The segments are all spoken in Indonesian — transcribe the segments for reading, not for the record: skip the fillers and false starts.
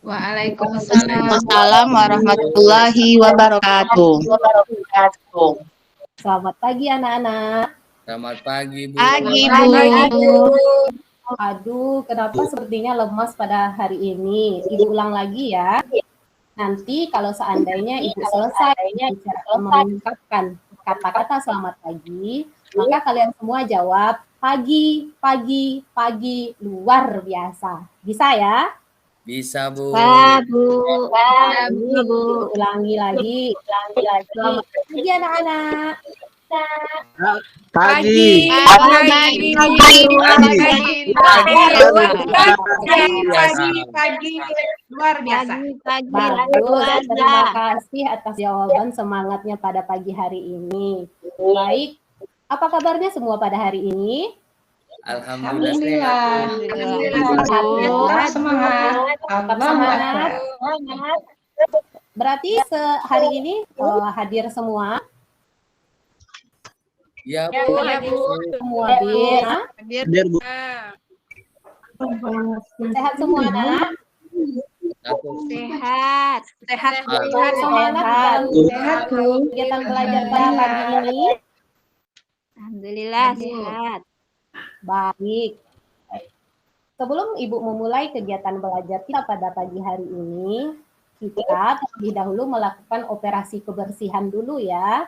Waalaikumsalam. Waalaikumsalam warahmatullahi wabarakatuh. Selamat pagi anak-anak. Selamat pagi, Bu. Pagi, Pagi, Bu. Aduh, kenapa sepertinya lemas pada hari ini? Ibu ulang lagi ya. Nanti kalau seandainya Ibu selesai mengungkapkan kata-kata selamat pagi, maka kalian semua jawab pagi, pagi, pagi, luar biasa. Bisa ya? Bisa, Bu. Bu. Bu. Ulangi lagi. Selamat pagi anak-anak. Pagi, pagi, luar biasa. Bagus, terima kasih atas jawaban semangatnya pada pagi hari ini. Baik, apa kabarnya semua pada hari ini? Alhamdulillah. Semangat. Tetap semangat. Berarti hari ini hadir semua? Ya, Ya, Bu. Bu. Semua hadir. Bu. Sehat semua anak? Sehat. Sehat, Semangat dalam Sehat, Bu. kegiatan belajar pada pagi ini. Alhamdulillah sehat. Baik. Sebelum Ibu memulai kegiatan belajar kita pada pagi hari ini, kita terlebih dahulu melakukan operasi kebersihan dulu ya.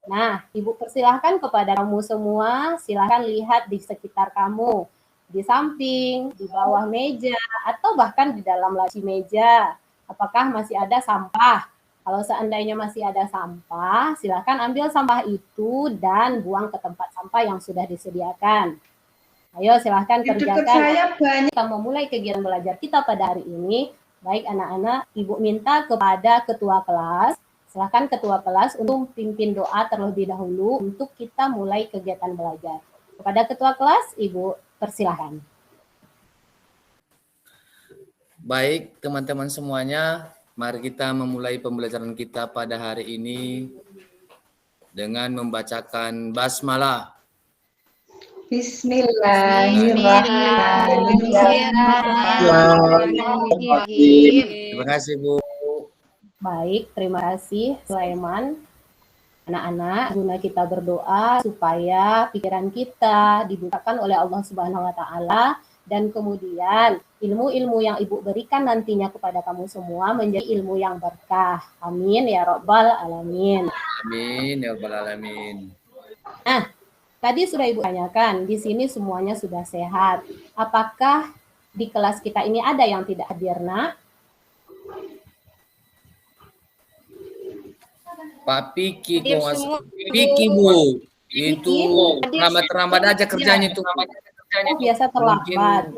Nah, Ibu persilahkan kepada kamu semua, silahkan lihat di sekitar kamu, di samping, di bawah meja, atau bahkan di dalam laci meja. Apakah masih ada sampah? Kalau seandainya masih ada sampah, silahkan ambil sampah itu dan buang ke tempat sampah yang sudah disediakan. Ayo silahkan kerjakan. Kita memulai kegiatan belajar kita pada hari ini. Baik anak-anak, Ibu minta kepada ketua kelas, silahkan ketua kelas untuk pimpin doa terlebih dahulu untuk kita mulai kegiatan belajar. Kepada ketua kelas, Ibu persilahkan. Baik, teman-teman semuanya, mari kita memulai pembelajaran kita pada hari ini dengan membacakan basmalah. Bismillahirrahmanirrahim. Terima kasih, Bu. Baik, terima kasih Sulaiman. Anak-anak, guna kita berdoa supaya pikiran kita dibukakan oleh Allah Subhanahu wa taala dan kemudian ilmu-ilmu yang Ibu berikan nantinya kepada kamu semua menjadi ilmu yang berkah. Amin ya rabbal alamin. Amin ya rabbal alamin. Nah, tadi sudah Ibu tanyakan, di sini semuanya sudah sehat. Apakah di kelas kita ini ada yang tidak hadir, Nak? Pak Piki, Piki, Bu. Itu terlambat aja kerjanya itu. Biasa terlambat.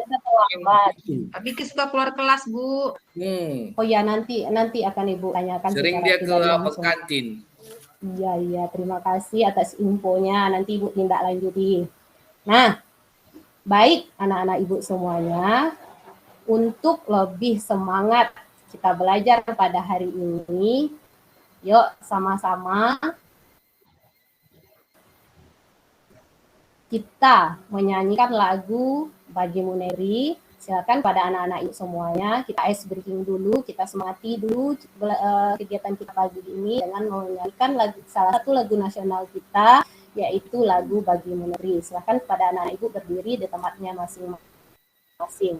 Pak Biki suka keluar kelas, Bu. Oh ya, nanti akan Ibu tanyakan. Sering dia ke kantin. Iya, terima kasih atas infonya. Nanti Ibu tindak lanjuti. Nah, baik anak-anak Ibu semuanya, untuk lebih semangat kita belajar pada hari ini, yuk sama-sama kita menyanyikan lagu Bagi Muneri. Silakan pada anak-anak Ibu semuanya, kita ice breaking dulu, kita semangati dulu kegiatan kita pagi ini dengan menyanyikan salah satu lagu nasional kita, yaitu lagu Bagi Muneri. Silakan pada anak-anak Ibu berdiri di tempatnya masing-masing.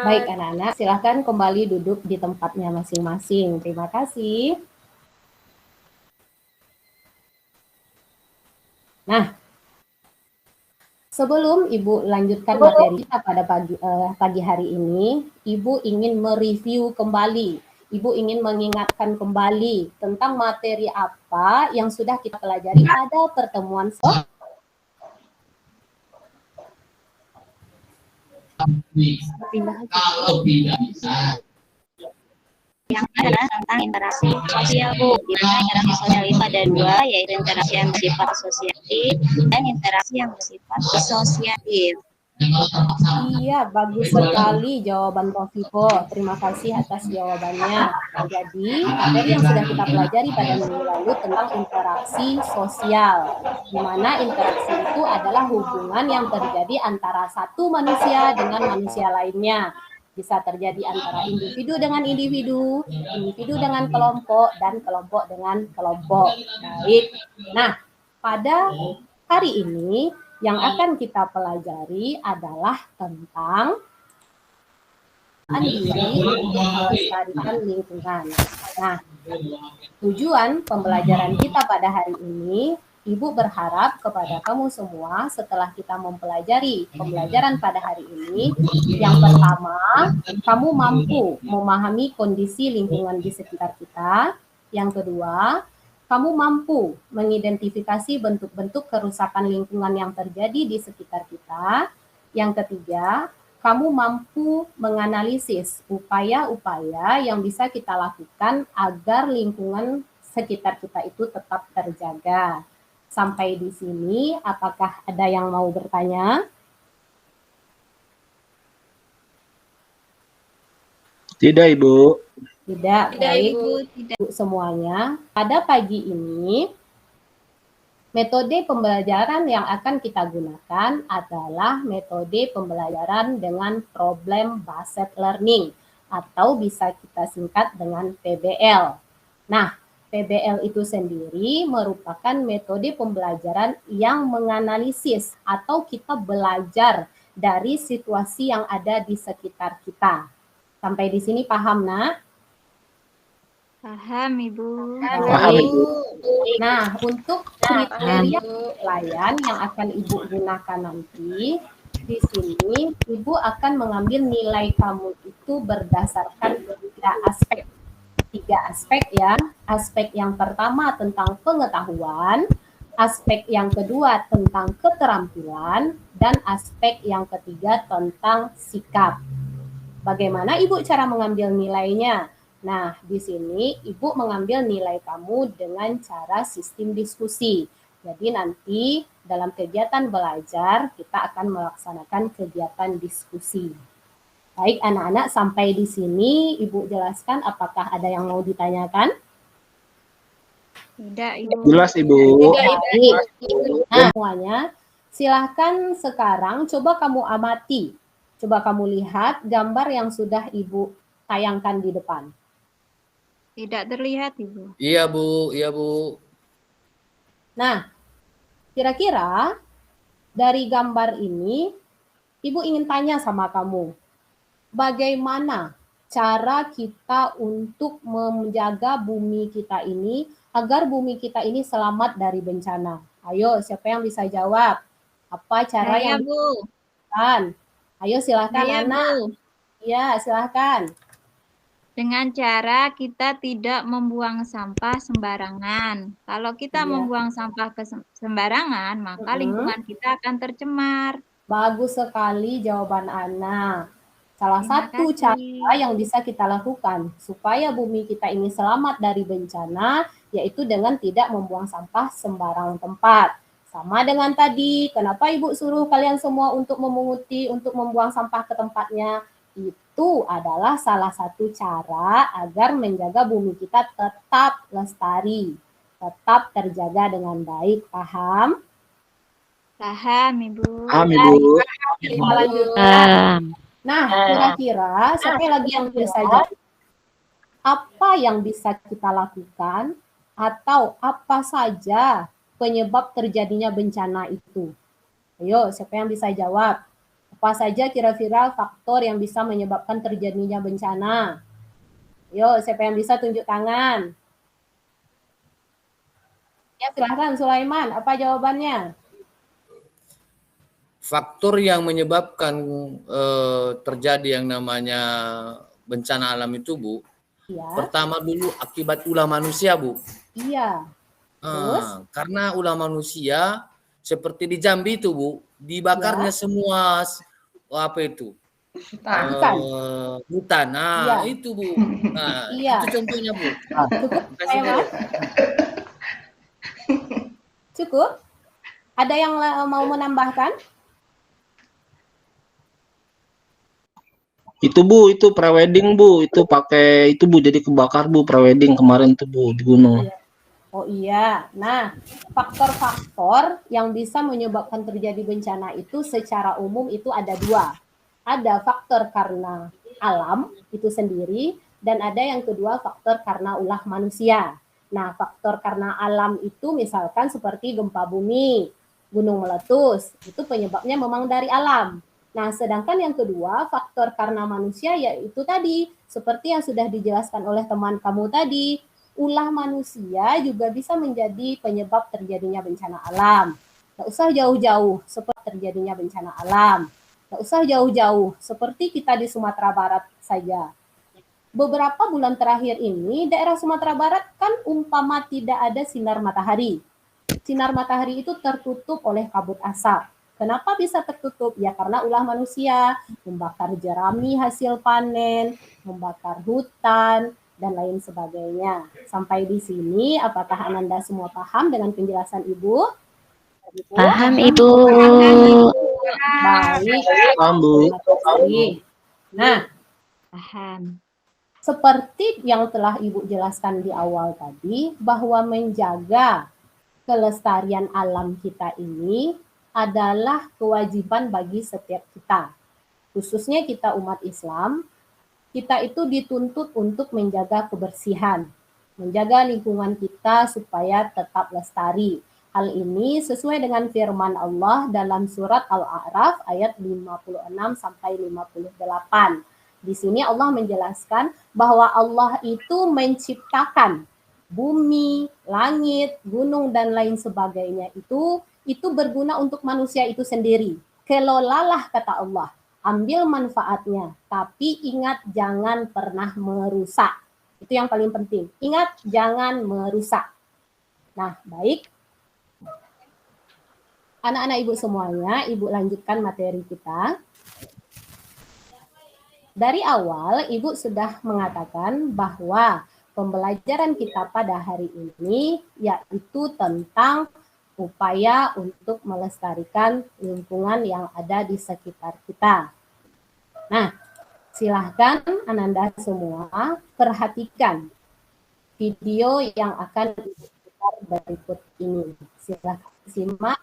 Baik anak-anak, silahkan kembali duduk di tempatnya masing-masing. Terima kasih. Nah, sebelum Ibu lanjutkan materi kita pada pagi hari ini, Ibu ingin mereview kembali. Ibu ingin mengingatkan kembali tentang materi apa yang sudah kita pelajari pada pertemuan kalau tidak bisa Yang adalah tentang interaksi sosial, Bu. Di mana interaksi sosial itu ada dua, yaitu interaksi yang bersifat asosiatif dan interaksi yang bersifat disosiatif. Iya, bagus sekali jawaban Rofiko. Terima kasih atas jawabannya. Jadi, materi yang sudah kita pelajari pada minggu lalu tentang interaksi sosial, di mana interaksi itu adalah hubungan yang terjadi antara satu manusia dengan manusia lainnya. Bisa terjadi antara individu dengan individu, individu dengan kelompok, dan kelompok dengan kelompok. Baik. Nah, pada hari ini yang akan kita pelajari adalah tentang diri untuk melestarikan lingkungan. Nah, tujuan pembelajaran kita pada hari ini, Ibu berharap kepada kamu semua setelah kita mempelajari pembelajaran pada hari ini, yang pertama, kamu mampu memahami kondisi lingkungan di sekitar kita. Yang kedua, kamu mampu mengidentifikasi bentuk-bentuk kerusakan lingkungan yang terjadi di sekitar kita. Yang ketiga, kamu mampu menganalisis upaya-upaya yang bisa kita lakukan agar lingkungan sekitar kita itu tetap terjaga. Sampai di sini, apakah ada yang mau bertanya? Tidak, Ibu. Tidak, Tidak, baik. Ibu. Ibu semuanya, pada pagi ini metode pembelajaran yang akan kita gunakan adalah metode pembelajaran dengan problem based learning atau bisa kita singkat dengan PBL. Nah, PBL itu sendiri merupakan metode pembelajaran yang menganalisis atau kita belajar dari situasi yang ada di sekitar kita. Sampai di sini paham, Nak? Paham, Ibu. Paham, Ibu. Nah, untuk kriteria penilaian yang akan Ibu gunakan nanti, di sini Ibu akan mengambil nilai kamu itu berdasarkan tiga aspek ya. Aspek yang pertama tentang pengetahuan, aspek yang kedua tentang keterampilan, dan aspek yang ketiga tentang sikap. Bagaimana Ibu cara mengambil nilainya? Nah, di sini Ibu mengambil nilai kamu dengan cara sistem diskusi. Jadi nanti dalam kegiatan belajar kita akan melaksanakan kegiatan diskusi. Baik anak-anak, sampai di sini Ibu jelaskan apakah ada yang mau ditanyakan? Tidak, Ibu. Jelas, Ibu. Baik. Nah, semuanya silahkan sekarang coba kamu amati. Coba kamu lihat gambar yang sudah Ibu tayangkan di depan. Tidak terlihat, Ibu. Iya, Bu. Iya, Bu. Nah, kira-kira dari gambar ini, Ibu ingin tanya sama kamu, bagaimana cara kita untuk menjaga bumi kita ini, agar bumi kita ini selamat dari bencana? Ayo, siapa yang bisa jawab? Apa cara Saya, yang Bu. dilakukan? Ayo, silahkan Saya, anak. Bu. Ya, silahkan. Dengan cara kita tidak membuang sampah sembarangan. Kalau kita Iya. membuang sampah sembarangan, maka lingkungan kita akan tercemar. Bagus sekali jawaban anak. Salah Terima satu kasih. cara yang bisa kita lakukan supaya bumi kita ini selamat dari bencana, yaitu dengan tidak membuang sampah sembarang tempat. Sama dengan tadi, kenapa Ibu suruh kalian semua untuk memunguti, untuk membuang sampah ke tempatnya? Itu adalah salah satu cara agar menjaga bumi kita tetap lestari, tetap terjaga dengan baik. Paham? Paham, Ibu. Paham, Ibu. Kita lanjutkan. Nah, kira-kira siapa lagi yang bisa jawab? Apa yang bisa kita lakukan atau apa saja penyebab terjadinya bencana itu? Ayo, siapa yang bisa jawab? Apa saja kira-kira faktor yang bisa menyebabkan terjadinya bencana? Ayo, siapa yang bisa tunjuk tangan? Ya, silahkan Sulaiman, apa jawabannya? Faktor yang menyebabkan terjadi yang namanya bencana alam itu, Bu. Iya. Pertama dulu akibat ulah manusia, Bu. Iya. Terus? Karena ulah manusia seperti di Jambi itu, Bu, dibakarnya semua apa itu? Hutan. Nah, Iya. itu, Bu. Nah, Iya. itu contohnya, Bu. Cukup, Kasih, Bu. Cukup? Ada yang mau menambahkan? Itu Bu, itu prewedding Bu, itu pakai itu Bu, jadi kebakar Bu prewedding kemarin tuh Bu di gunung. Oh iya, nah faktor-faktor yang bisa menyebabkan terjadi bencana itu secara umum itu ada dua. Ada faktor karena alam itu sendiri, dan ada yang kedua faktor karena ulah manusia. Nah, faktor karena alam itu misalkan seperti gempa bumi, gunung meletus, itu penyebabnya memang dari alam. Nah, sedangkan yang kedua, faktor karena manusia yaitu tadi, seperti yang sudah dijelaskan oleh teman kamu tadi, ulah manusia juga bisa menjadi penyebab terjadinya bencana alam. Nggak usah jauh-jauh seperti terjadinya bencana alam. Nggak usah jauh-jauh seperti kita di Sumatera Barat saja. Beberapa bulan terakhir ini, daerah Sumatera Barat kan umpama tidak ada sinar matahari. Sinar matahari itu tertutup oleh kabut asap. Kenapa bisa tertutup? Ya karena ulah manusia, membakar jerami hasil panen, membakar hutan, dan lain sebagainya. Sampai di sini, apakah Ananda semua paham dengan penjelasan Ibu? Paham Ibu. Baik, Paham Bu. terima kasih. Nah, Paham. seperti yang telah Ibu jelaskan di awal tadi, bahwa menjaga kelestarian alam kita ini adalah kewajiban bagi setiap kita. Khususnya kita umat Islam, kita itu dituntut untuk menjaga kebersihan, menjaga lingkungan kita supaya tetap lestari. Hal ini sesuai dengan firman Allah dalam surat Al-A'raf ayat 56 sampai 58. Di sini Allah menjelaskan bahwa Allah itu menciptakan bumi, langit, gunung, dan lain sebagainya itu berguna untuk manusia itu sendiri. Kelolalah kata Allah, ambil manfaatnya, tapi ingat jangan pernah merusak. Itu yang paling penting. Ingat jangan merusak. Nah, baik. Anak-anak Ibu semuanya, Ibu lanjutkan materi kita. Dari awal, Ibu sudah mengatakan bahwa pembelajaran kita pada hari ini yaitu tentang upaya untuk melestarikan lingkungan yang ada di sekitar kita. Nah, silahkan Ananda semua perhatikan video yang akan diputar berikut ini. Silahkan simak.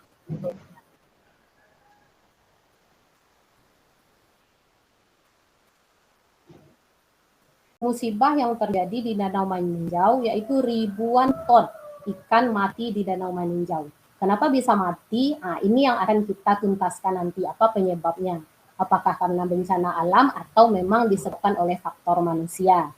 Musibah yang terjadi di Danau Maninjau yaitu ribuan ton ikan mati di Danau Maninjau. Kenapa bisa mati? Nah, ini yang akan kita tuntaskan nanti, apa penyebabnya. Apakah karena bencana alam atau memang disebabkan oleh faktor manusia.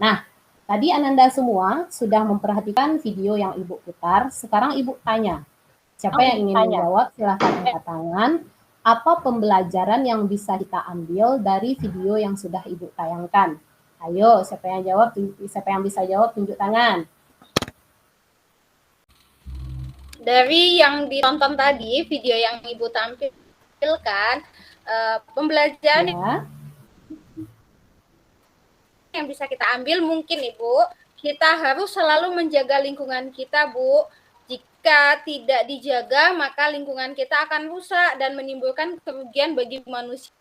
Nah, tadi Ananda semua sudah memperhatikan video yang Ibu putar. Sekarang Ibu tanya, siapa yang ingin menjawab? Silahkan angkat tangan. Apa pembelajaran yang bisa kita ambil dari video yang sudah Ibu tayangkan? Ayo, siapa yang jawab? Siapa yang bisa jawab? Tunjuk tangan. Dari yang ditonton tadi, video yang Ibu tampilkan, pembelajaran Ya. yang bisa kita ambil mungkin Ibu, kita harus selalu menjaga lingkungan kita, Bu. Jika tidak dijaga, maka lingkungan kita akan rusak dan menimbulkan kerugian bagi manusia.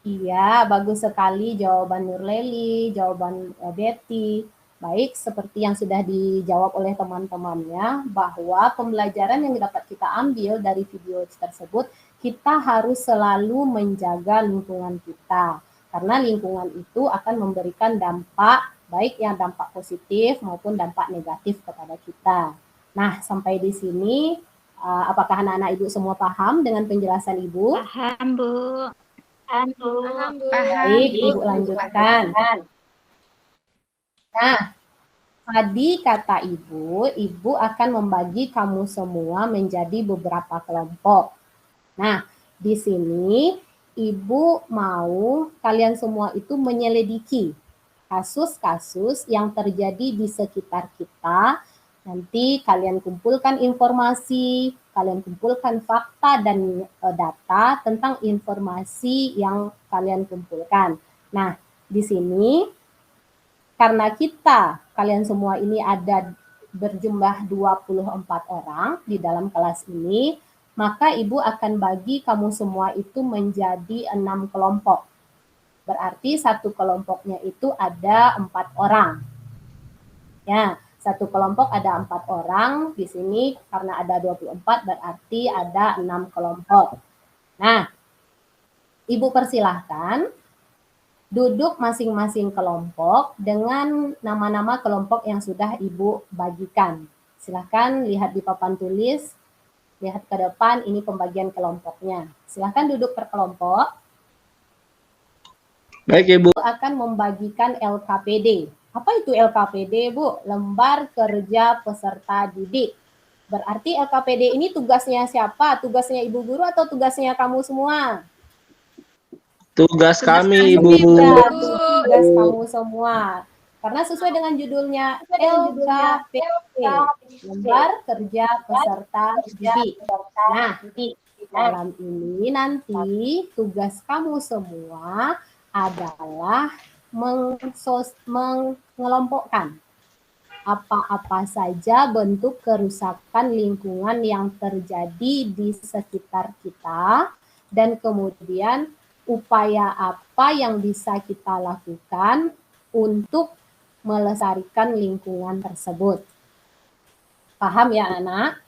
Iya, bagus sekali jawaban Nurleli, jawaban Betty. Baik, seperti yang sudah dijawab oleh teman-temannya, bahwa pembelajaran yang dapat kita ambil dari video tersebut, kita harus selalu menjaga lingkungan kita. Karena lingkungan itu akan memberikan dampak, baik yang dampak positif maupun dampak negatif kepada kita. Nah, sampai di sini, apakah anak-anak Ibu semua paham dengan penjelasan Ibu? Paham Bu. Paham, Bu. Baik, Ibu lanjutkan. Nah, tadi kata Ibu akan membagi kamu semua menjadi beberapa kelompok. Nah, di sini Ibu mau kalian semua itu menyelidiki kasus-kasus yang terjadi di sekitar kita. Nanti kalian kumpulkan informasi, kalian kumpulkan fakta dan data tentang informasi yang kalian kumpulkan. Nah, di sini karena kalian semua ini ada berjumlah 24 orang di dalam kelas ini, maka Ibu akan bagi kamu semua itu menjadi 6 kelompok. Berarti satu kelompoknya itu ada 4 orang. Ya, satu kelompok ada 4 orang. Di sini karena ada 24 berarti ada 6 kelompok. Nah, Ibu persilahkan duduk masing-masing kelompok dengan nama-nama kelompok yang sudah Ibu bagikan. Silahkan lihat di papan tulis, lihat ke depan, ini pembagian kelompoknya. Silahkan duduk per kelompok. Baik Ibu. Akan membagikan LKPD. Apa itu LKPD, Bu? Lembar Kerja Peserta Didik. Berarti LKPD ini tugasnya siapa? Tugasnya Ibu Guru atau tugasnya kamu semua? Tugas kami Ibu. Tugas kamu semua. Karena sesuai dengan judulnya LKPD, Lembar Kerja Peserta Didik. Nah, malam ini nanti tugas kamu semua adalah mengelompokkan apa-apa saja bentuk kerusakan lingkungan yang terjadi di sekitar kita dan kemudian upaya apa yang bisa kita lakukan untuk melestarikan lingkungan tersebut. Paham ya anak?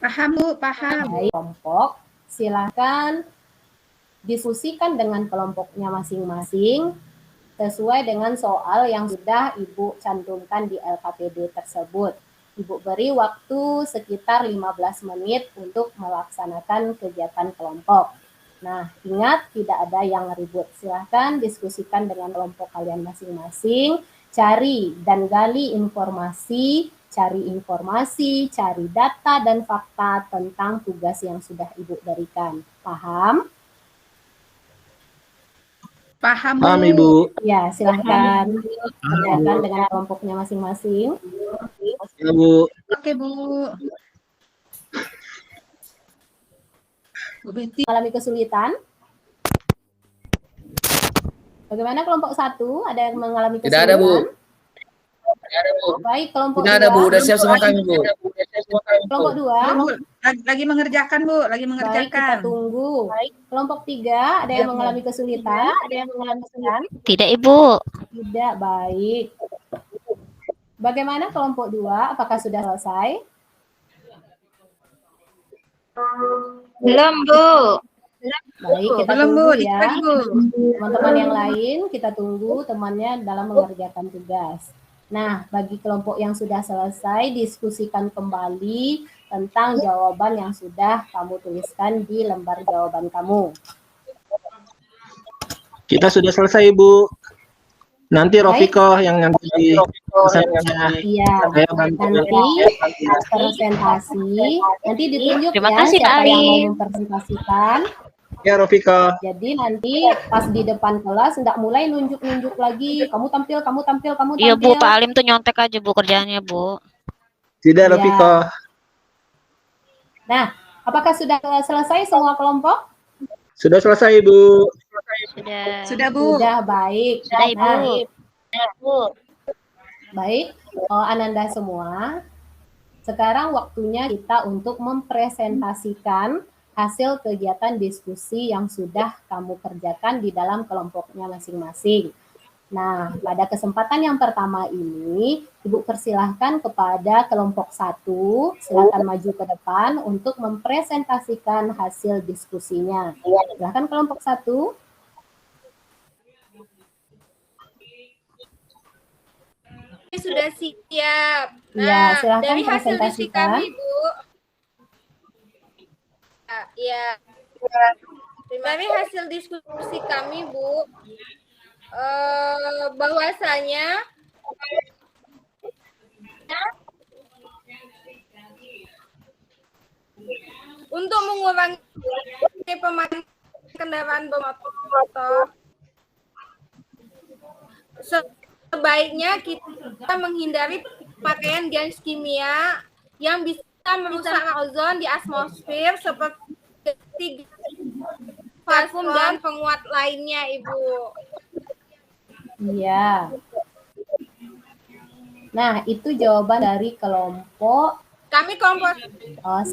Paham Bu, paham. Baik, kelompok, silakan diskusikan dengan kelompoknya masing-masing sesuai dengan soal yang sudah Ibu cantumkan di LKPD tersebut. Ibu beri waktu sekitar 15 menit untuk melaksanakan kegiatan kelompok. Nah, ingat tidak ada yang ribut. Silahkan diskusikan dengan kelompok kalian masing-masing, cari dan gali informasi, cari data dan fakta tentang tugas yang sudah Ibu berikan. Paham? Paham Bu. Paham Ibu. Ya, silahkan kerjakan dengan kelompoknya masing-masing. Ya Bu. Oke Bu. Bu Betty. Mengalami kesulitan? Bagaimana kelompok 1? Ada yang mengalami kesulitan? Tidak ada, Bu. Tidak ada, Bu. Baik, kelompok Tidak ada, Bu. 2. Udah siap sama kami, Bu. Kelompok 2. Bu, lagi mengerjakan Bu, lagi Baik, kita mengerjakan. tunggu. Kelompok 3, ada yang mengalami kesulitan? Tidak, Ibu. Tidak, baik. Bagaimana kelompok 2? Apakah sudah selesai? Belum, Bu. Baik, kita Belum Bu, tunggu dikit ya. lagi Bu. Teman-teman yang lain, kita tunggu temannya dalam mengerjakan tugas. Nah, bagi kelompok yang sudah selesai, diskusikan kembali tentang jawaban yang sudah kamu tuliskan di lembar jawaban kamu. Kita sudah selesai Ibu. Nanti Rofiko yang nanti Iya, saya bantu. nanti presentasi, nanti ditunjuk Terima ya kasih, siapa Pak yang mau Alim. mempresentasikan. Ya Rofiko. Jadi nanti pas di depan kelas nggak mulai nunjuk-nunjuk lagi. Kamu tampil, kamu tampil, kamu tampil. Iya, Bu. Pak Alim tuh nyontek aja, Bu, kerjaannya, Bu. Tidak Iya. Rofiko. Nah, apakah sudah selesai semua kelompok? Sudah selesai Ibu. Sudah Bu. Sudah, baik. Sudah, Ibu. Nah, baik, Ananda semua. Sekarang waktunya kita untuk mempresentasikan hasil kegiatan diskusi yang sudah kamu kerjakan di dalam kelompoknya masing-masing. Nah, pada kesempatan yang pertama ini, Ibu persilahkan kepada kelompok 1, silakan maju ke depan untuk mempresentasikan hasil diskusinya. Silakan kelompok 1. Sudah siap. Ya, silakan dari hasil diskusi presentasikan. kami, Bu. Ya, dari hasil diskusi kami, Bu, bahwasanya untuk mengurangi pemakaian kendaraan bermotor, sebaiknya kita menghindari pakaian gas kimia yang bisa merusak ozon di atmosfer seperti vakum dan penguat lainnya, Ibu. Iya. Nah, itu jawaban dari kelompok Kami kelompok 1.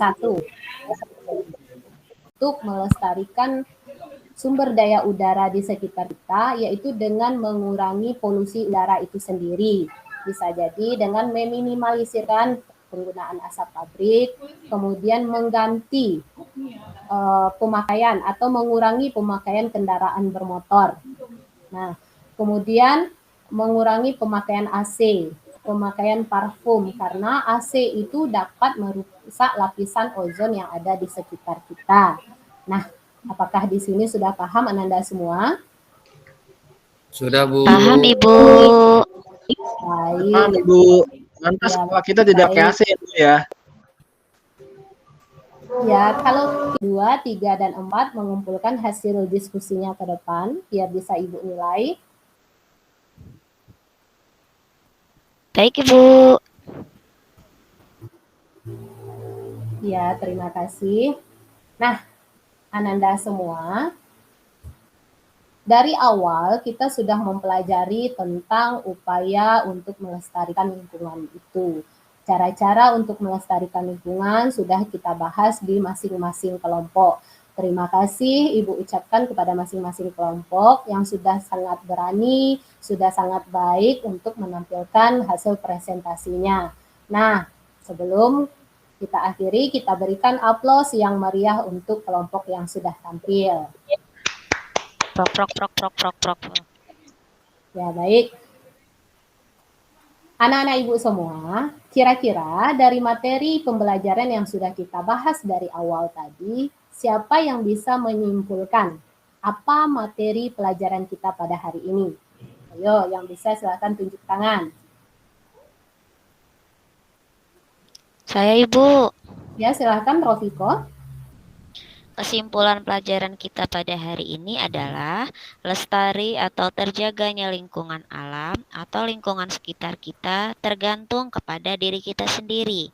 Untuk melestarikan sumber daya udara di sekitar kita, yaitu dengan mengurangi polusi udara itu sendiri. Bisa jadi dengan meminimalisirkan penggunaan asap pabrik, kemudian mengganti pemakaian atau mengurangi pemakaian kendaraan bermotor. Nah, kemudian mengurangi pemakaian AC, pemakaian parfum, karena AC itu dapat merusak lapisan ozon yang ada di sekitar kita. Nah, apakah di sini sudah paham Ananda semua? Sudah, Bu. Paham, Ibu. Baik. Paham, Ibu. Lantas Ya, sekolah kita tidak pakai baik. AC Bu ya. Ya, kalau 2, 3, dan 4 mengumpulkan hasil diskusinya ke depan, biar bisa Ibu nilai. Baik, Ibu. Ya, terima kasih. Nah, Ananda semua, dari awal kita sudah mempelajari tentang upaya untuk melestarikan lingkungan itu. Cara-cara untuk melestarikan lingkungan sudah kita bahas di masing-masing kelompok. Terima kasih Ibu ucapkan kepada masing-masing kelompok yang sudah sangat berani, sudah sangat baik untuk menampilkan hasil presentasinya. Nah, sebelum kita akhiri, kita berikan aplaus yang meriah untuk kelompok yang sudah tampil. Prok. Ya, baik. Anak-anak Ibu semua, kira-kira dari materi pembelajaran yang sudah kita bahas dari awal tadi, siapa yang bisa menyimpulkan apa materi pelajaran kita pada hari ini? Ayo, yang bisa silakan tunjuk tangan. Saya, Ibu. Ya, silakan Rofiko. Kesimpulan pelajaran kita pada hari ini adalah lestari atau terjaganya lingkungan alam atau lingkungan sekitar kita tergantung kepada diri kita sendiri.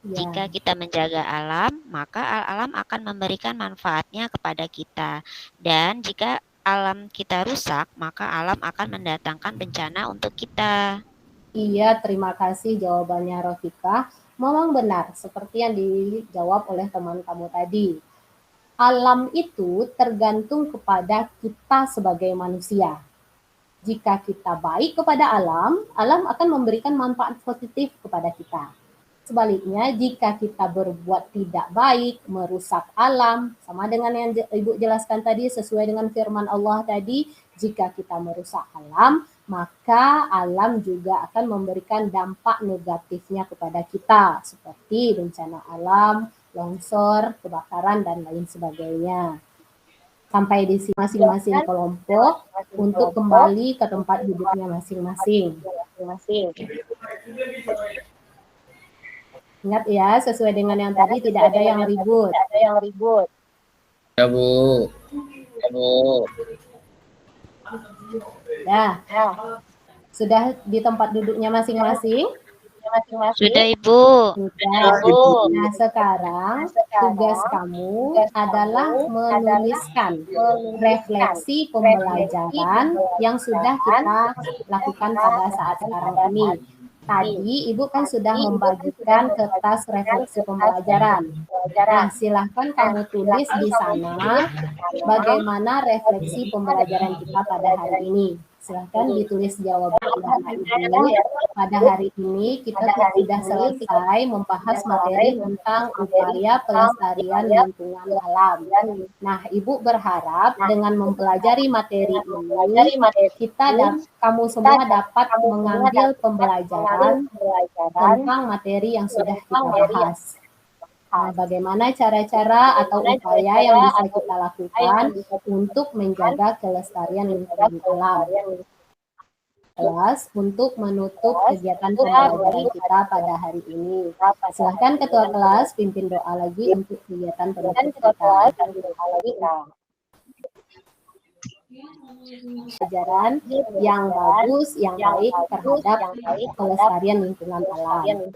Ya. Jika kita menjaga alam, maka alam akan memberikan manfaatnya kepada kita. Dan jika alam kita rusak, maka alam akan mendatangkan bencana untuk kita. Iya, terima kasih jawabannya Rofika. Memang benar, seperti yang dijawab oleh teman kamu tadi. Alam itu tergantung kepada kita sebagai manusia. Jika kita baik kepada alam, alam akan memberikan manfaat positif kepada kita. Sebaliknya, jika kita berbuat tidak baik, merusak alam, sama dengan yang Ibu jelaskan tadi, sesuai dengan firman Allah tadi, jika kita merusak alam, maka alam juga akan memberikan dampak negatifnya kepada kita, seperti bencana alam, longsor, kebakaran, dan lain sebagainya. Sampai di sini masing-masing kelompok untuk kembali ke tempat duduknya masing-masing. Ingat ya, sesuai dengan yang tadi tidak ada yang ribut. Ya, Bu. Ya. Sudah di tempat duduknya masing-masing? Sudah, Ibu. Sudah. Nah, sekarang tugas kamu adalah menuliskan refleksi pembelajaran yang sudah kita lakukan pada saat sekarang ini. Tadi Ibu kan sudah membagikan kertas refleksi pembelajaran. Nah, silahkan kamu tulis di sana bagaimana refleksi pembelajaran kita pada hari ini. Silahkan ditulis jawaban Ibu. Pada hari ini kita sudah selesai membahas materi tentang upaya pelestarian lingkungan alam. Nah, Ibu berharap dengan mempelajari materi ini, kamu semua dapat mengambil pembelajaran tentang materi yang sudah kita bahas. Nah, bagaimana cara-cara atau upaya yang bisa kita lakukan untuk menjaga kelestarian lingkungan alam. Kelas untuk menutup kegiatan pembelajaran kita pada hari ini. Silahkan Ketua Kelas pimpin doa lagi untuk kegiatan penutup kita. Pelajaran yang bagus, yang baik terhadap kelestarian lingkungan alam.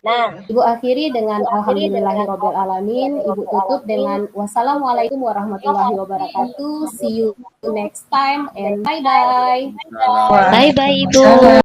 Nah, Ibu akhiri dengan alhamdulillahirabbil alamin. Ibu tutup dengan wassalamualaikum warahmatullahi wabarakatuh. See you next time and bye-bye. Bye-bye, Ibu.